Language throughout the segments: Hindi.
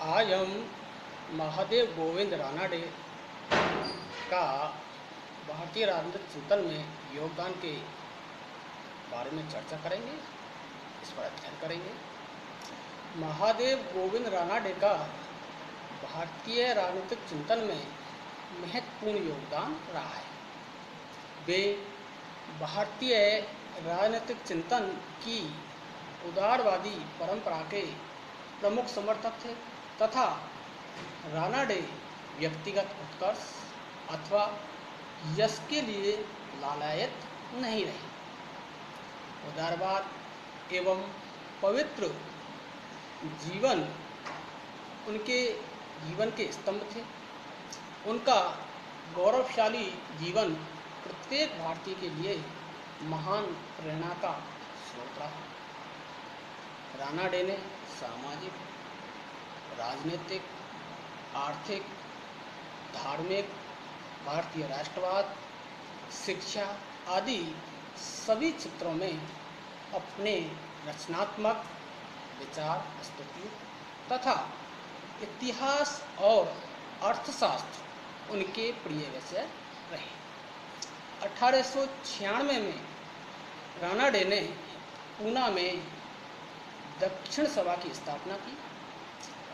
आज हम महादेव गोविंद रानाडे का भारतीय राजनीतिक चिंतन में योगदान के बारे में चर्चा करेंगे, इस पर अध्ययन करेंगे। महादेव गोविंद रानाडे का भारतीय राजनीतिक चिंतन में महत्वपूर्ण योगदान रहा है। वे भारतीय राजनीतिक चिंतन की उदारवादी परंपरा के प्रमुख समर्थक थे तथा रानाडे व्यक्तिगत उत्कर्ष अथवा यश के लिए लालायत नहीं रहे। उदारवाद एवं पवित्र जीवन उनके जीवन के स्तंभ थे। उनका गौरवशाली जीवन प्रत्येक भारतीय के लिए महान प्रेरणा का स्रोत रहा। रानाडे ने सामाजिक, राजनीतिक, आर्थिक, धार्मिक, भारतीय राष्ट्रवाद, शिक्षा आदि सभी क्षेत्रों में अपने रचनात्मक विचार प्रस्तुति तथा इतिहास और अर्थशास्त्र उनके प्रिय विषय रहे। 1896 में रानाडे ने पूना में दक्षिण सभा की स्थापना की।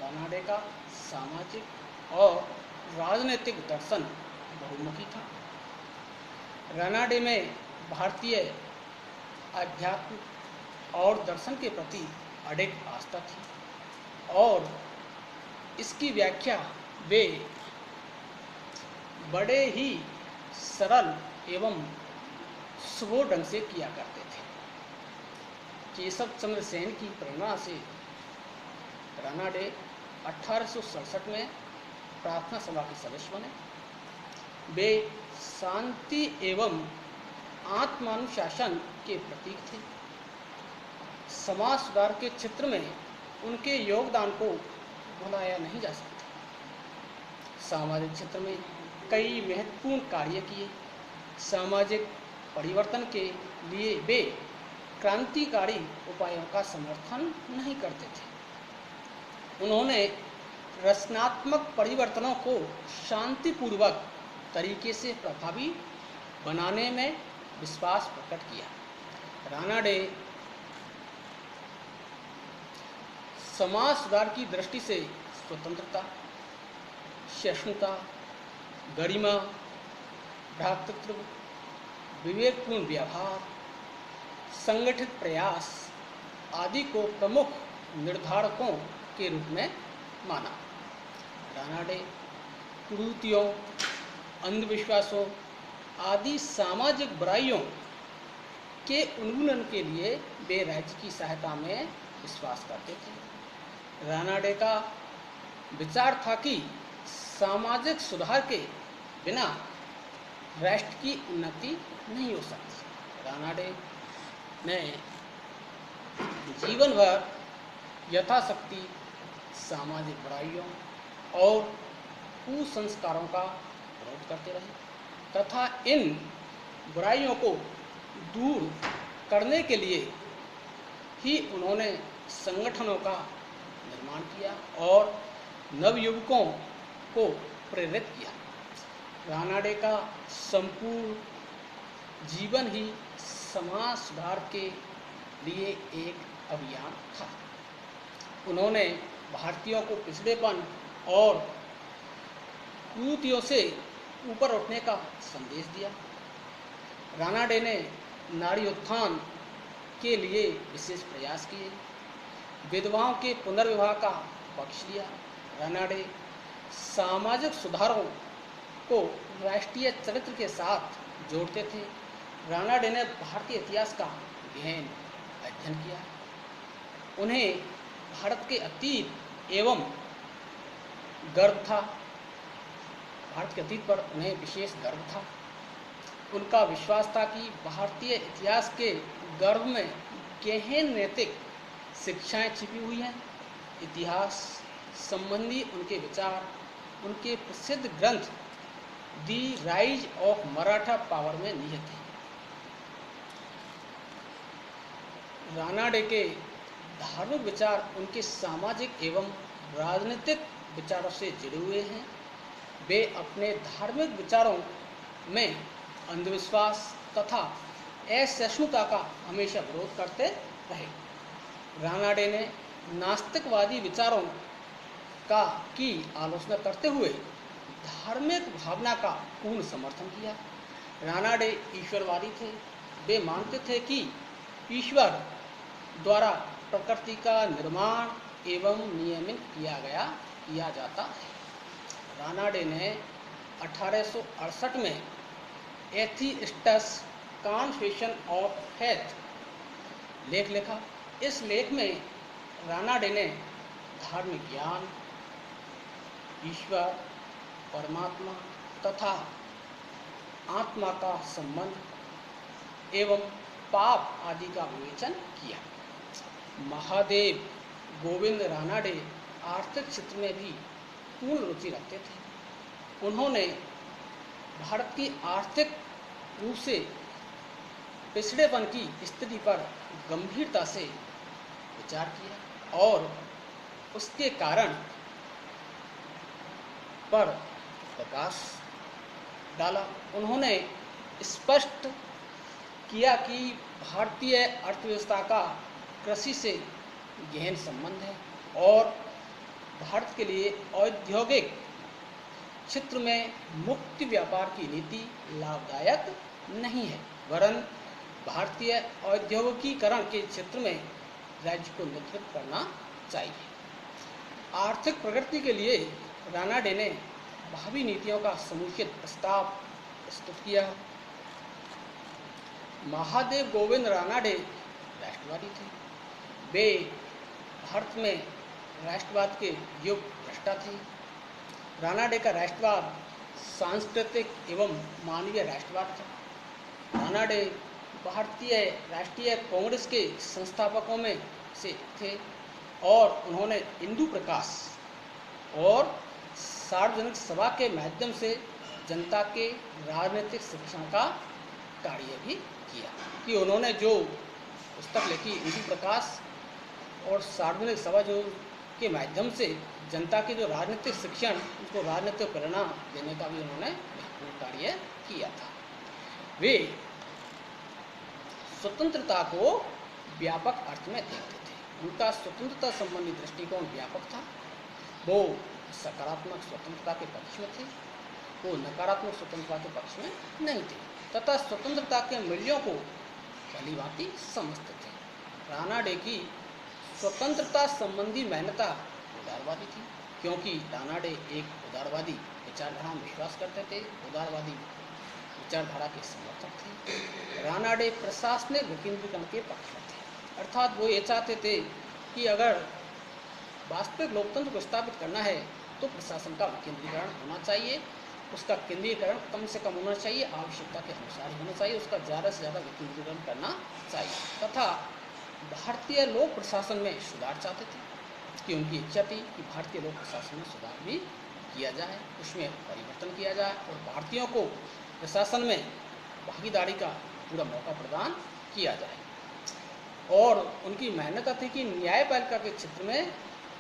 रानाडे का सामाजिक और राजनीतिक दर्शन बहुमुखी था। रानाडे में भारतीय अध्यात्म और दर्शन के प्रति अडिग आस्था थी और इसकी व्याख्या वे बड़े ही सरल एवं सुबोध ढंग से किया करते थे। केशव चंद्र सेन की प्रेरणा से रानाडे 1867 में प्रार्थना सभा के सदस्य बने। वे शांति एवं आत्मानुशासन के प्रतीक थे। समाज सुधार के क्षेत्र में उनके योगदान को भुलाया नहीं जा सकता। सामाजिक क्षेत्र में कई महत्वपूर्ण कार्य किए। सामाजिक परिवर्तन के लिए वे क्रांतिकारी उपायों का समर्थन नहीं करते थे। उन्होंने रचनात्मक परिवर्तनों को शांतिपूर्वक तरीके से प्रभावी बनाने में विश्वास प्रकट किया। रानाडे समाज सुधार की दृष्टि से स्वतंत्रता, सहिष्णुता, गरिमा, भ्रातृत्व, विवेकपूर्ण व्यवहार, संगठित प्रयास आदि को प्रमुख निर्धारकों के रूप में माना। रानाडे कुरीतियों, अंधविश्वासों आदि सामाजिक बुराइयों के उन्मूलन के लिए वे राज्य की सहायता में विश्वास करते थे। रानाडे का विचार था कि सामाजिक सुधार के बिना राष्ट्र की उन्नति नहीं हो सकती। रानाडे ने जीवन भर यथाशक्ति सामाजिक बुराइयों और कुसंस्कारों का विरोध करते रहे तथा इन बुराइयों को दूर करने के लिए ही उन्होंने संगठनों का निर्माण किया और नवयुवकों को प्रेरित किया। रानाडे का संपूर्ण जीवन ही समाज सुधार के लिए एक अभियान था। उन्होंने भारतीयों को पिछड़ेपन और कुरीतियों से ऊपर उठने का संदेश दिया। रानाडे ने नारी उत्थान के लिए विशेष प्रयास किए। विधवाओं के पुनर्विवाह का पक्ष लिया। रानाडे सामाजिक सुधारों को राष्ट्रीय चरित्र के साथ जोड़ते थे। रानाडे ने भारतीय इतिहास का गहन अध्ययन किया। उन्हें भारत के अतीत एवं गर्व था। भारत के अतीत पर उन्हें विशेष गर्व था। उनका विश्वास था कि भारतीय इतिहास के गर्व में गहन नैतिक शिक्षाएं छिपी हुई हैं। इतिहास संबंधी उनके विचार उनके प्रसिद्ध ग्रंथ दी राइज ऑफ मराठा पावर में निहित हैं। रानाडे के धार्मिक विचार उनके सामाजिक एवं राजनीतिक विचारों से जुड़े हुए हैं। वे अपने धार्मिक विचारों में अंधविश्वास तथा असहिष्णुता का हमेशा विरोध करते रहे। रानाडे ने नास्तिकवादी विचारों का की आलोचना करते हुए धार्मिक भावना का पूर्ण समर्थन किया। रानाडे ईश्वरवादी थे। वे मानते थे कि ईश्वर द्वारा प्रकृति का निर्माण एवं नियमित किया जाता है। रानाडे ने 1868 में एथिस्टस कॉन्फेशन ऑफ फेथ लेख लिखा। इस लेख में रानाडे ने धार्मिक ज्ञान, ईश्वर, परमात्मा तथा आत्मा का संबंध एवं पाप आदि का विवेचन किया। महादेव गोविंद रानाडे आर्थिक क्षेत्र में भी पूर्ण रुचि रखते थे। उन्होंने भारत की आर्थिक रूप से पिछड़ेपन की स्थिति पर गंभीरता से विचार किया और उसके कारण पर प्रकाश डाला। उन्होंने स्पष्ट किया कि भारतीय अर्थव्यवस्था का कृषि से गहन संबंध है और भारत के लिए औद्योगिक क्षेत्र में मुक्त व्यापार की नीति लाभदायक नहीं है, वरन भारतीय औद्योगिकीकरण के क्षेत्र में राज्य को नेतृत्व करना चाहिए। आर्थिक प्रगति के लिए रानाडे ने भावी नीतियों का समुचित प्रस्ताव प्रस्तुत किया। महादेव गोविंद रानाडे राष्ट्रवादी थे। वे भारत में राष्ट्रवाद के युग दृष्टा थे। रानाडे का राष्ट्रवाद सांस्कृतिक एवं मानवीय राष्ट्रवाद था। रानाडे भारतीय राष्ट्रीय कांग्रेस के संस्थापकों में से थे और उन्होंने हिंदू प्रकाश और सार्वजनिक सभा के माध्यम से जनता के राजनीतिक शिक्षण का कार्य भी किया। कि उन्होंने जो पुस्तक लिखी हिंदू प्रकाश और सार्वजनिक सभा जो के माध्यम से जनता के जो राजनीतिक शिक्षण उसको राजनीतिक प्रेरणा देने का भी उन्होंने महत्वपूर्ण कार्य किया था। वे स्वतंत्रता को व्यापक अर्थ में देखते थे। उनका स्वतंत्रता संबंधी दृष्टिकोण व्यापक था। वो सकारात्मक स्वतंत्रता के पक्ष में थे, वो नकारात्मक स्वतंत्रता के पक्ष में नहीं थे तथा स्वतंत्रता के मूल्यों को भली भांति समझते थे। रानाडे की स्वतंत्रता संबंधी मान्यता उदारवादी थी, क्योंकि रानाडे एक उदारवादी विचारधारा में विश्वास करते थे, उदारवादी विचारधारा के समर्थक थे। रानाडे प्रशासनिक विकेंद्रीकरण के पक्ष में थे, अर्थात वो ये चाहते थे कि अगर वास्तविक लोकतंत्र को स्थापित करना है तो प्रशासन का विकेंद्रीकरण होना चाहिए, उसका केंद्रीकरण कम से कम होना चाहिए, आवश्यकता के अनुसार होना चाहिए, उसका ज़्यादा से ज़्यादा विकेंद्रीकरण करना चाहिए तथा भारतीय लोक प्रशासन में सुधार चाहते थे कि उनकी इच्छा थी कि भारतीय लोक प्रशासन में सुधार भी किया जाए, उसमें परिवर्तन किया जाए और भारतीयों को प्रशासन में भागीदारी का पूरा मौका प्रदान किया जाए। और उनकी मान्यता थी कि न्यायपालिका के क्षेत्र में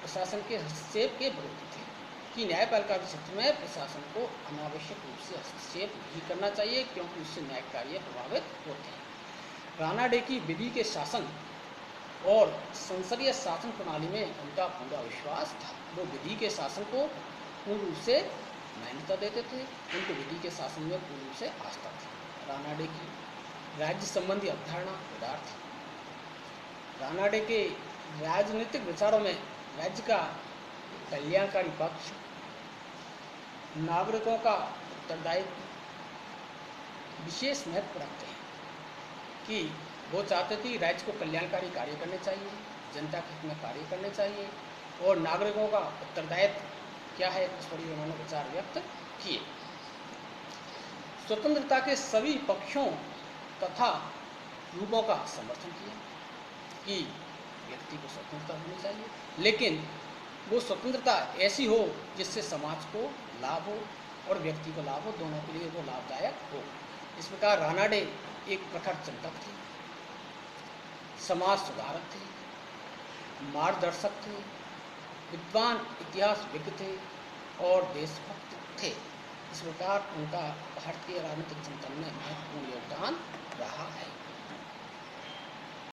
प्रशासन के हस्तक्षेप के विरोधी थे, कि न्यायपालिका के क्षेत्र में प्रशासन को अनावश्यक रूप से हस्तक्षेप नहीं करना चाहिए, क्योंकि उससे न्यायिक कार्य प्रभावित होते हैं। रानाडे की विधि के शासन और संसदीय शासन प्रणाली में उनका पूरा विश्वास था। वो विधि के शासन को पूर्ण रूप से मान्यता देते थे, उनको विधि के शासन में पूर्ण रूप से आस्था थी। रानाडे की राज्य संबंधी अवधारणा उदार थी। रानाडे के राजनीतिक विचारों में राज्य का कल्याणकारी पक्ष, नागरिकों का उत्तरदायित्व विशेष महत्व रखते हैं, कि वो चाहते थे राज्य को कल्याणकारी कार्य करने चाहिए, जनता के हित में कार्य करने चाहिए और नागरिकों का उत्तरदायित्व क्या है इस पर उन्होंने विचार व्यक्त किए। स्वतंत्रता के सभी पक्षों तथा रूपों का समर्थन किया कि व्यक्ति को स्वतंत्रता होनी चाहिए, लेकिन वो स्वतंत्रता ऐसी हो जिससे समाज को लाभ हो और व्यक्ति को लाभ हो, दोनों के लिए वो लाभदायक हो। इस प्रकार रानाडे एक प्रखर चिंतक थे, समाज सुधारक थे, मार्गदर्शक थे विद्वान इतिहासविद थे और देशभक्त थे। इस प्रकार उनका भारतीय राजनीतिक चिंतन में महत्वपूर्ण योगदान रहा है।